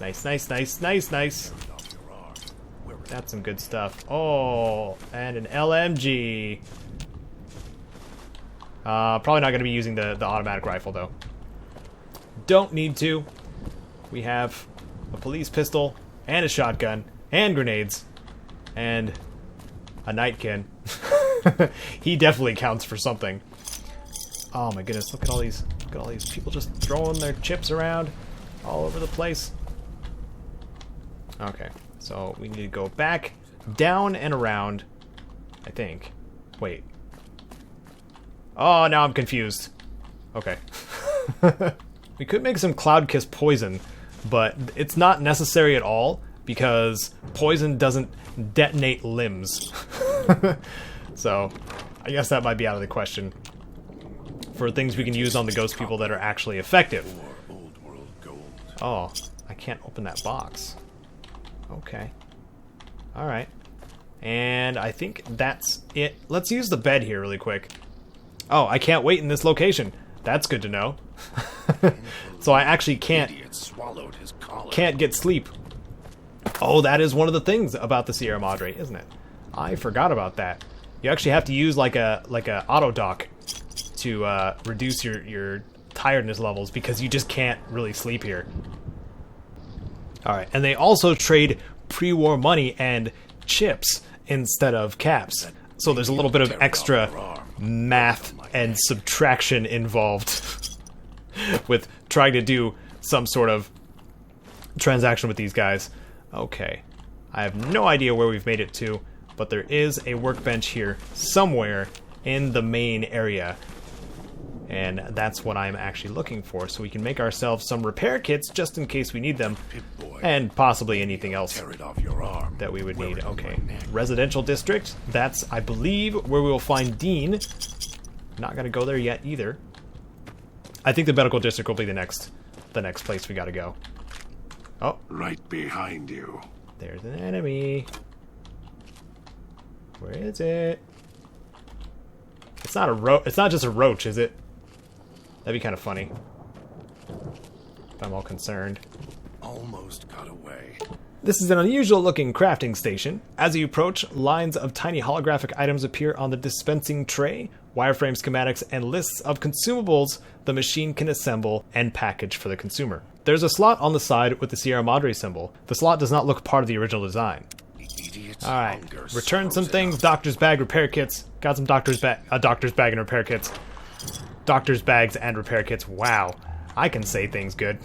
Nice, nice, nice, nice, nice. That's some good stuff. Oh, and an LMG. Probably not going to be using the automatic rifle, though. Don't need to. We have a police pistol, and a shotgun, and grenades, and a nightkin. He definitely counts for something. Oh my goodness, look at all these people just throwing their chips around all over the place. Okay, so we need to go back, down, and around, I think. Wait. Oh, now I'm confused. Okay. We could make some Cloud Kiss poison, but it's not necessary at all because poison doesn't detonate limbs. So, I guess that might be out of the question for things we can use on the ghost people that are actually effective. Oh, I can't open that box. Okay. Alright. And I think that's it. Let's use the bed here really quick. Oh, I can't wait in this location. That's good to know. So I actually can't get sleep. Oh, that is one of the things about the Sierra Madre, isn't it? I forgot about that. You actually have to use like a auto dock to reduce your tiredness levels because you just can't really sleep here. Alright, and they also trade pre-war money and chips instead of caps. So there's a little bit of extra math and subtraction involved with trying to do some sort of transaction with these guys. Okay, I have no idea where we've made it to, but there is a workbench here somewhere in the main area. And that's what I'm actually looking for, so we can make ourselves some repair kits just in case we need them, and possibly anything else that we would need. Okay, residential district, that's, I believe, where we will find Dean. Not gonna go there yet either. I think the medical district will be the next place we gotta go. Oh, right behind you. There's an enemy. Where is it? It's not a it's not just a roach, is it? That'd be kind of funny. I'm all concerned. Almost got away. This is an unusual looking crafting station. As you approach, lines of tiny holographic items appear on the dispensing tray, wireframe schematics, and lists of consumables the machine can assemble and package for the consumer. There's a slot on the side with the Sierra Madre symbol. The slot does not look part of the original design. Alright, return some things, doctor's bag, repair kits. Got some doctor's bag and repair kits. Doctor's bags and repair kits. Wow, I can say things good.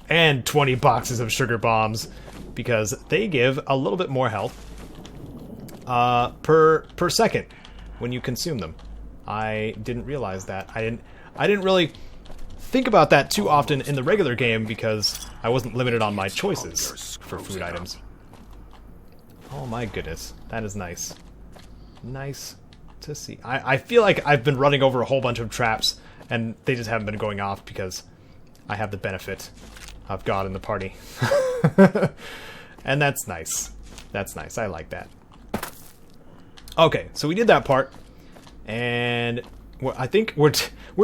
And 20 boxes of sugar bombs, because they give a little bit more health per second when you consume them. I didn't realize that. I didn't really think about that too often in the regular game because I wasn't limited on my choices for food items. Oh my goodness, that is nice. Nice to see. I feel like I've been running over a whole bunch of traps and they just haven't been going off because I have the benefit of God in the party. And that's nice. That's nice. I like that. Okay, so we did that part. And I think we're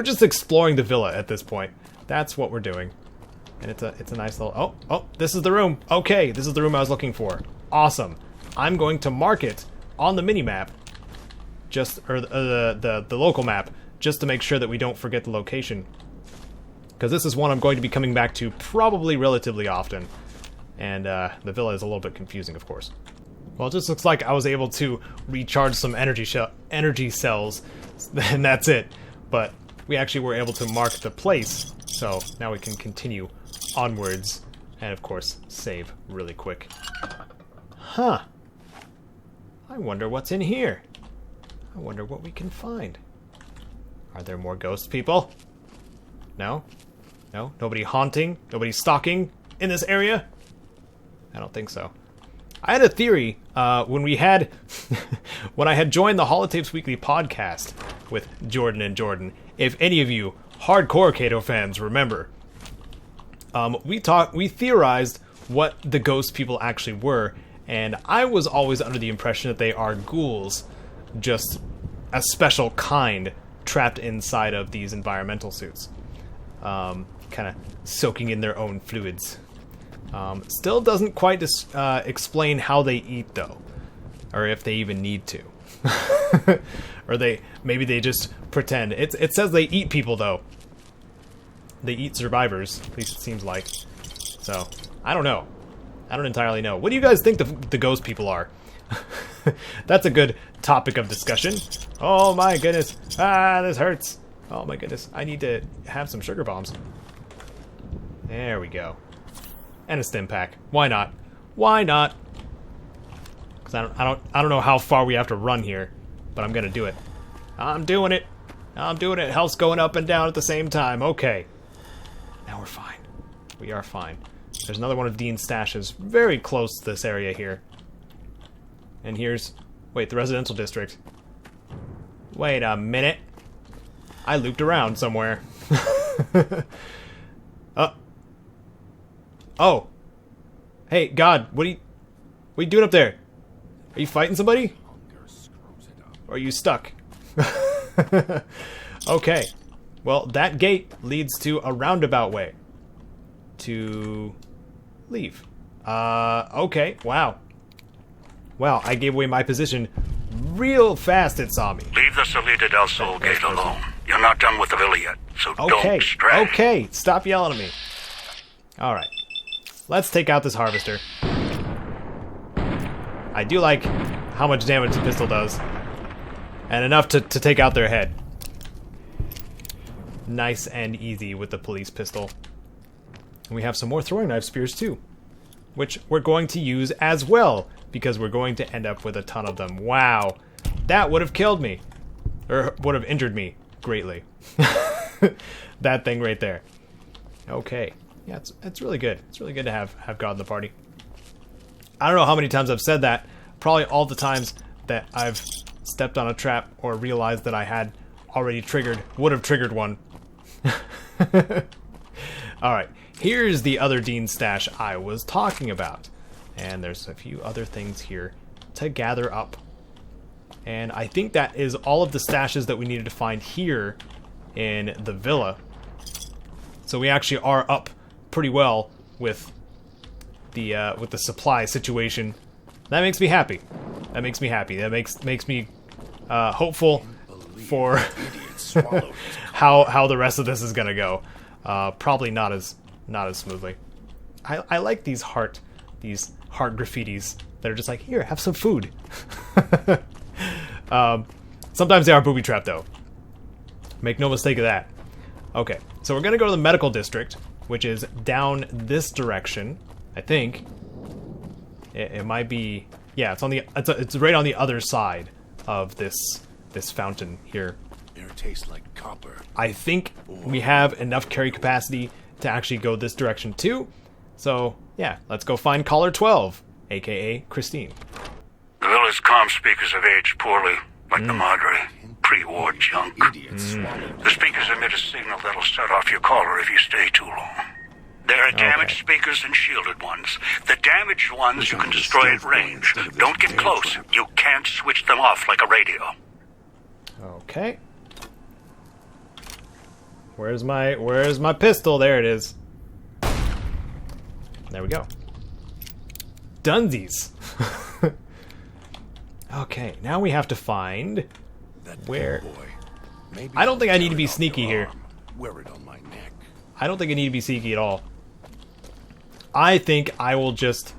just exploring the villa at this point. That's what we're doing. And it's a nice little... Oh, this is the room. Okay, this is the room I was looking for. Awesome. I'm going to mark it on the mini-map. Or the local map, just to make sure that we don't forget the location. Because this is one I'm going to be coming back to probably relatively often. And the villa is a little bit confusing, of course. Well, it just looks like I was able to recharge some energy cells, and that's it. But we actually were able to mark the place, so now we can continue onwards. And, of course, save really quick. Huh. I wonder what's in here. I wonder what we can find. Are there more ghost people? No? No? Nobody haunting? Nobody stalking in this area? I don't think so. I had a theory when I had joined the Holotapes Weekly podcast with Jordan and Jordan. If any of you hardcore Caedo fans remember, we theorized what the ghost people actually were, and I was always under the impression that they are ghouls, just a special kind trapped inside of these environmental suits. kind of soaking in their own fluids. Still doesn't quite explain how they eat, though. Or if they even need to. Or maybe they just pretend. It says they eat people, though. They eat survivors, at least it seems like. So, I don't know. I don't entirely know. What do you guys think the ghost people are? That's a good topic of discussion. Oh my goodness. Ah, this hurts. Oh my goodness. I need to have some sugar bombs. There we go. And a stim pack. Why not? Why not? Because I don't know how far we have to run here, but I'm gonna do it. I'm doing it. I'm doing it. Health's going up and down at the same time. Okay. Now we're fine. We are fine. There's another one of Dean's stashes very close to this area here. And here's... Wait, the residential district. Wait a minute. I looped around somewhere. Oh. Hey, God, what are you doing up there? Are you fighting somebody? Or are you stuck? Okay. Well, that gate leads to a roundabout way to leave. Okay. Wow. Wow, I gave away my position real fast, it saw me. Leave the Salida del Sol gate alone. You're not done with the villa yet, so don't stray. Okay, stop yelling at me. Alright. Let's take out this harvester. I do like how much damage the pistol does. And enough to take out their head. Nice and easy with the police pistol. And we have some more throwing knife spears too, which we're going to use as well, because we're going to end up with a ton of them. Wow. That would have killed me. Or would have injured me greatly. That thing right there. Okay. Yeah, it's really good. It's really good to have God in the party. I don't know how many times I've said that. Probably all the times that I've stepped on a trap or realized that I had already would have triggered one. Alright, here's the other Dean stash I was talking about. And there's a few other things here to gather up. And I think that is all of the stashes that we needed to find here in the villa. So we actually are up pretty well with the supply situation. That makes me happy. That makes me happy. That makes me hopeful for how the rest of this is gonna go. Probably not as smoothly. I like these heart graffitis that are just like, here, have some food. Sometimes they are booby trapped though. Make no mistake of that. Okay, so we're gonna go to the medical district, which is down this direction. I think it might be. Yeah, it's right on the other side of this fountain here. Air tastes like copper. I think we have enough carry capacity to actually go this direction too. So yeah, let's go find caller 12, aka Christine. The villa's comm speakers have aged poorly, like the Madre. Pre-war junk. The speakers emit a signal that'll set off your caller if you stay too long. There are damaged speakers and shielded ones. The damaged ones you can destroy at range. Don't get close. You can't switch them off like a radio. Okay. Where's my pistol? There it is. There we go. Dunsies. Okay, now we have to find where. I don't think I need to be sneaky here. Wear it on my neck. I don't think I need to be sneaky at all. I think I will just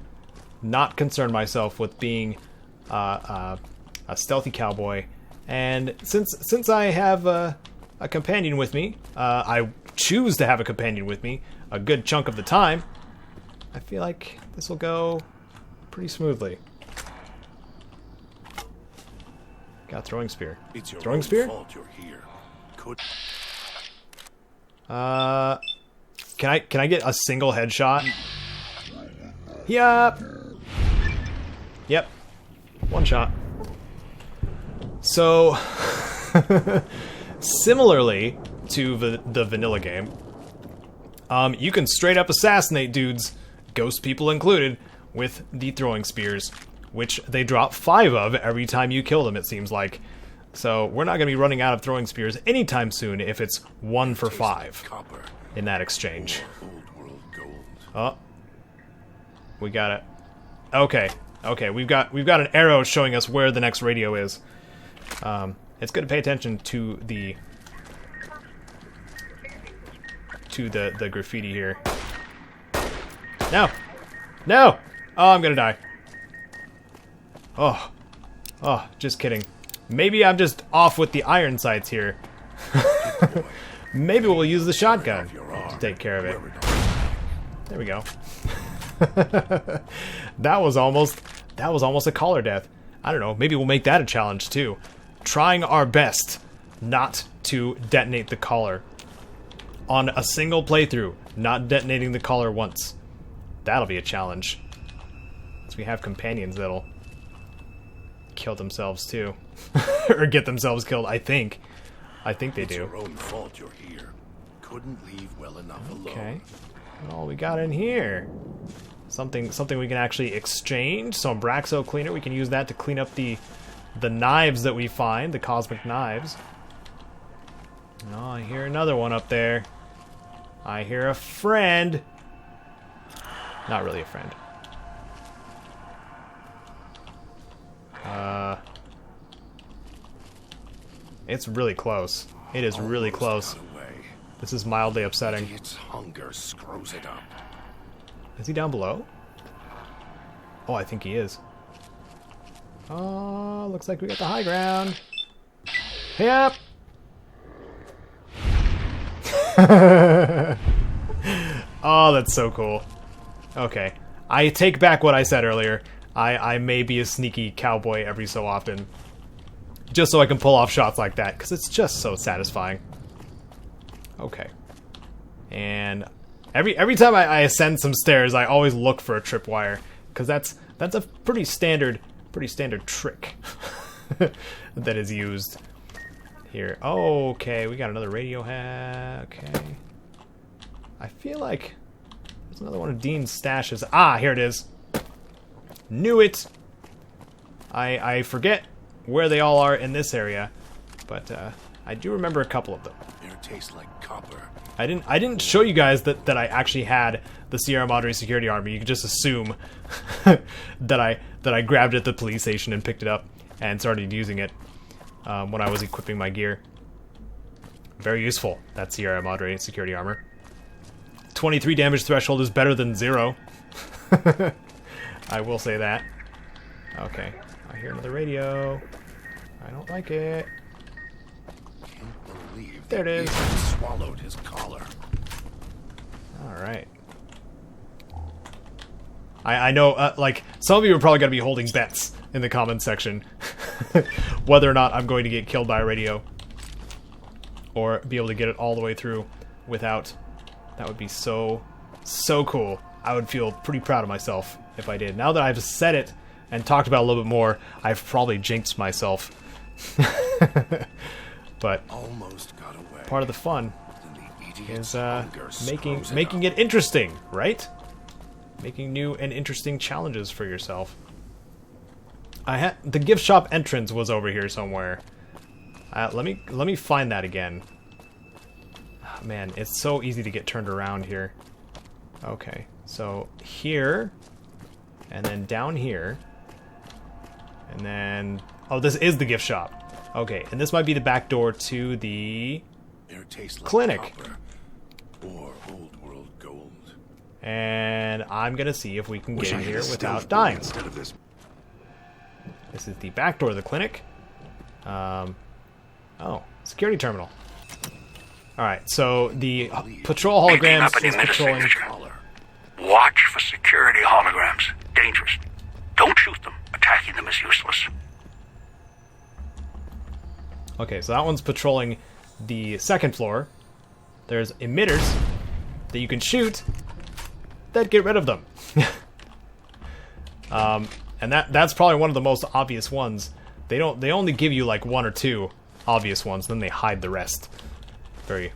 not concern myself with being a stealthy cowboy, and since I have a companion with me, I choose to have a companion with me a good chunk of the time. I feel like this will go pretty smoothly. Got a throwing spear. It's your throwing own spear? fault you're here. Can I get a single headshot? Yep. Yep. One shot. So, similarly to the vanilla game, you can straight up assassinate dudes, ghost people included, with the throwing spears, which they drop 5 of every time you kill them, it seems like. So we're not going to be running out of throwing spears anytime soon if it's 1 for 5. Copper. in that exchange. Old world gold. Oh, we got it. Okay, okay, we've got an arrow showing us where the next radio is. It's good to pay attention to the graffiti here. No, no! Oh, I'm gonna die. Oh, just kidding. Maybe I'm just off with the iron sights here. Maybe we'll use the shotgun to take care of it. There we go. That was almost a caller death. I don't know, maybe we'll make that a challenge too. Trying our best not to detonate the caller. On a single playthrough, not detonating the caller once. That'll be a challenge. So we have companions that'll kill themselves too. Or get themselves killed, I think. I think they do. It's your own fault you're here. Couldn't leave well enough alone. Okay. All we got in here. Something we can actually exchange. Some Braxo cleaner. We can use that to clean up the knives that we find, the cosmic knives. Oh, I hear another one up there. I hear a friend. Not really a friend. It's really close. It is really close. This is mildly upsetting. Its hunger screws it up. Is he down below? Oh, I think he is. Oh, looks like we got the high ground. Yep. Oh, that's so cool. Okay. I take back what I said earlier. I may be a sneaky cowboy every so often. Just so I can pull off shots like that, because it's just so satisfying. Okay. And every time I ascend some stairs, I always look for a tripwire, because that's a pretty standard trick that is used here. Oh, okay, we got another radio hat. Okay. I feel like there's another one of Dean's stashes. Ah, here it is. Knew it. I forget where they all are in this area, but I do remember a couple of them. It tastes like copper. I didn't show you guys that I actually had the Sierra Madre security armor. You could just assume that I grabbed it at the police station and picked it up and started using it when I was equipping my gear. Very useful, that Sierra Madre security armor. 23 damage threshold is better than 0. I will say that. Okay, I hear another radio. I don't like it. Can't believe there it is. Swallowed his collar. All right. I know, like, some of you are probably going to be holding bets in the comments section whether or not I'm going to get killed by a radio or be able to get it all the way through without. That would be so cool. I would feel pretty proud of myself if I did. Now that I've said it and talked about it a little bit more, I've probably jinxed myself. But almost got away. Part of the fun is making it interesting, right? Making new and interesting challenges for yourself. The gift shop entrance was over here somewhere. Let me find that again. Oh, man, it's so easy to get turned around here. Okay, so here, and then down here, and then this is the gift shop. Okay, and this might be the back door to the clinic. Or old world gold. And I'm gonna see if we can get in here without dying. This is the back door of the clinic. Security terminal. Alright, so the patrol holograms is patrolling. Watch for security holograms. Dangerous. Don't shoot them. Attacking them is useless. Okay, so that one's patrolling the second floor. There's emitters that you can shoot that get rid of them. And that's probably one of the most obvious ones. They only give you like 1 or 2 obvious ones, then they hide the rest. Very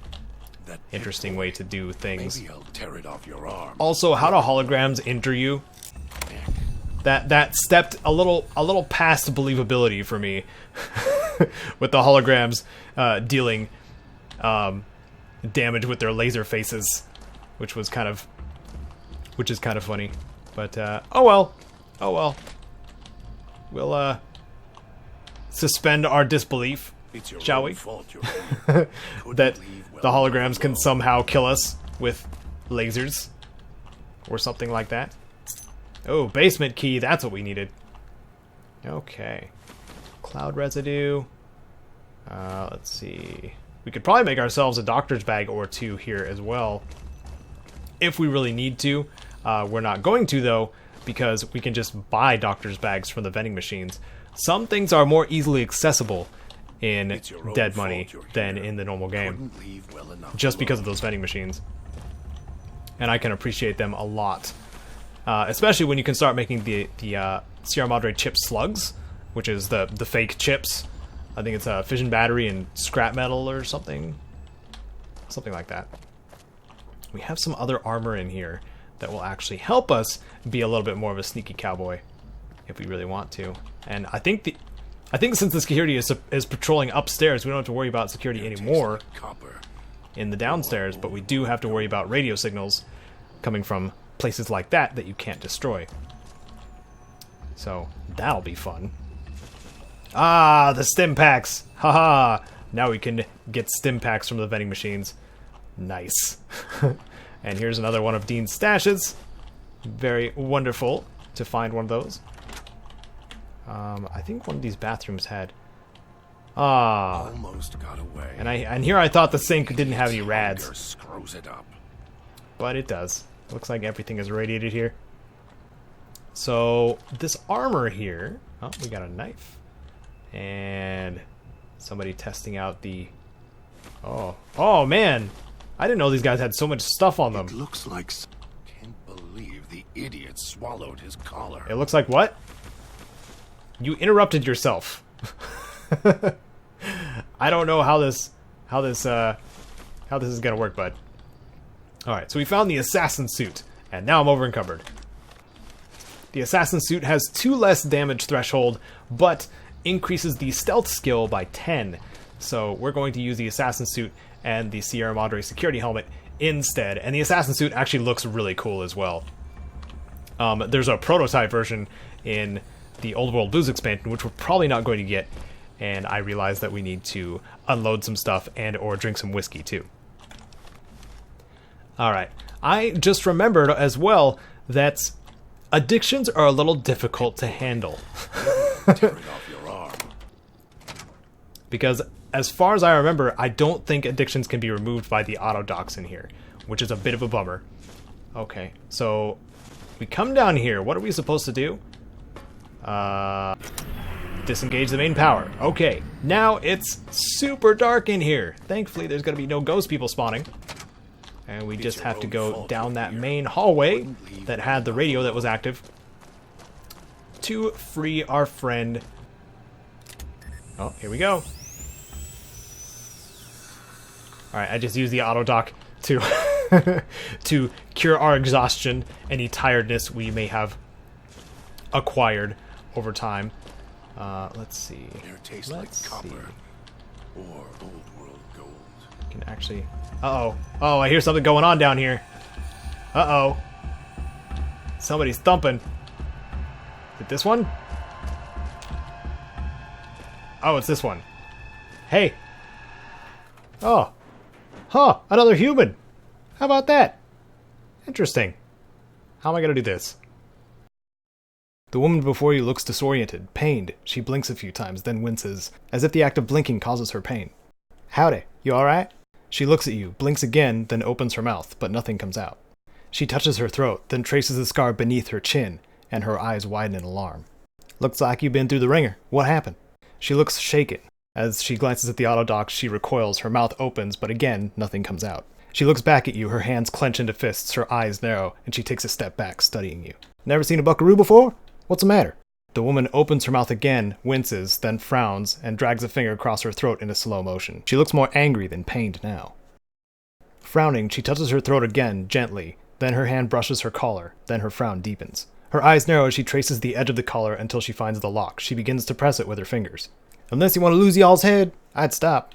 interesting way to do things. Maybe I'll tear it off your arm. Also, how do holograms injure you? That stepped a little past believability for me. With the holograms dealing damage with their laser faces, which is kind of funny. But oh well. We'll suspend our disbelief, shall we? That the holograms can somehow kill us with lasers or something like that. Oh, basement key, that's what we needed. Okay. Cloud residue. Let's see. We could probably make ourselves a doctor's bag or two here as well, if we really need to. We're not going to, though, because we can just buy doctor's bags from the vending machines. Some things are more easily accessible in Dead Money than in the normal game, just because of those vending machines. And I can appreciate them a lot. Especially when you can start making the Sierra Madre chip slugs, which is the fake chips. I think it's a fission battery and scrap metal or something. Something like that. We have some other armor in here that will actually help us be a little bit more of a sneaky cowboy if we really want to. And I think since the security is patrolling upstairs, we don't have to worry about security anymore in the downstairs, but we do have to worry about radio signals coming from places like that you can't destroy. So that'll be fun. Ah, the stim packs! Haha! Now we can get stim packs from the vending machines. Nice. And here's another one of Dean's stashes. Very wonderful to find one of those. I think one of these bathrooms had... Almost got away. And here I thought the sink didn't have any rads. But it does. Looks like everything is radiated here. So, this armor here... Oh, we got a knife. And somebody testing out the... Oh, man! I didn't know these guys had so much stuff on them. It looks like... Can't believe the idiot swallowed his collar. It looks like what? You interrupted yourself. I don't know how this is gonna work, bud. Alright, so we found the assassin suit, and now I'm over encumbered. The assassin suit has 2 less damage threshold, but increases the stealth skill by 10. So we're going to use the assassin suit and the Sierra Madre security helmet instead. And the assassin suit actually looks really cool as well. There's a prototype version in the Old World Blues expansion, which we're probably not going to get. And I realized that we need to unload some stuff and or drink some whiskey too. Alright, I just remembered as well that addictions are a little difficult to handle. Tearing off your arm. Because as far as I remember, I don't think addictions can be removed by the auto docks in here, which is a bit of a bummer. Okay, so we come down here. What are we supposed to do? Disengage the main power. Okay, now it's super dark in here. Thankfully, there's going to be no ghost people spawning. And we just have to go down that main hallway that had the radio that was active to free our friend. Oh, here we go. Alright, I just used the auto dock to to cure our exhaustion, any tiredness we may have acquired over time. Let's see. Let's like copper or old world gold. Can actually... Uh-oh. Oh, I hear something going on down here. Uh-oh. Somebody's thumping. Is it this one? Oh, it's this one. Hey. Oh. Huh, another human. How about that? Interesting. How am I gonna do this? The woman before you looks disoriented, pained. She blinks a few times, then winces, as if the act of blinking causes her pain. Howdy, you alright? She looks at you, blinks again, then opens her mouth, but nothing comes out. She touches her throat, then traces the scar beneath her chin, and her eyes widen in alarm. Looks like you've been through the ringer. What happened? She looks shaken. As she glances at the auto dock, she recoils, her mouth opens, but again, nothing comes out. She looks back at you, her hands clench into fists, her eyes narrow, and she takes a step back, studying you. Never seen a buckaroo before? What's the matter? The woman opens her mouth again, winces, then frowns, and drags a finger across her throat in a slow motion. She looks more angry than pained now. Frowning, she touches her throat again, gently, then her hand brushes her collar, then her frown deepens. Her eyes narrow as she traces the edge of the collar until she finds the lock. She begins to press it with her fingers. Unless you want to lose y'all's head, I'd stop.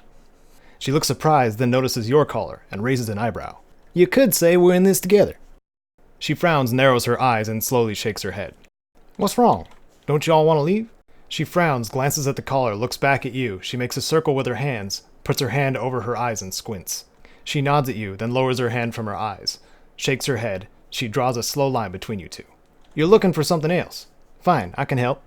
She looks surprised, then notices your caller and raises an eyebrow. You could say we're in this together. She frowns, narrows her eyes, and slowly shakes her head. What's wrong? Don't you all want to leave? She frowns, glances at the caller, looks back at you. She makes a circle with her hands, puts her hand over her eyes and squints. She nods at you, then lowers her hand from her eyes. Shakes her head. She draws a slow line between you two. You're looking for something else. Fine, I can help.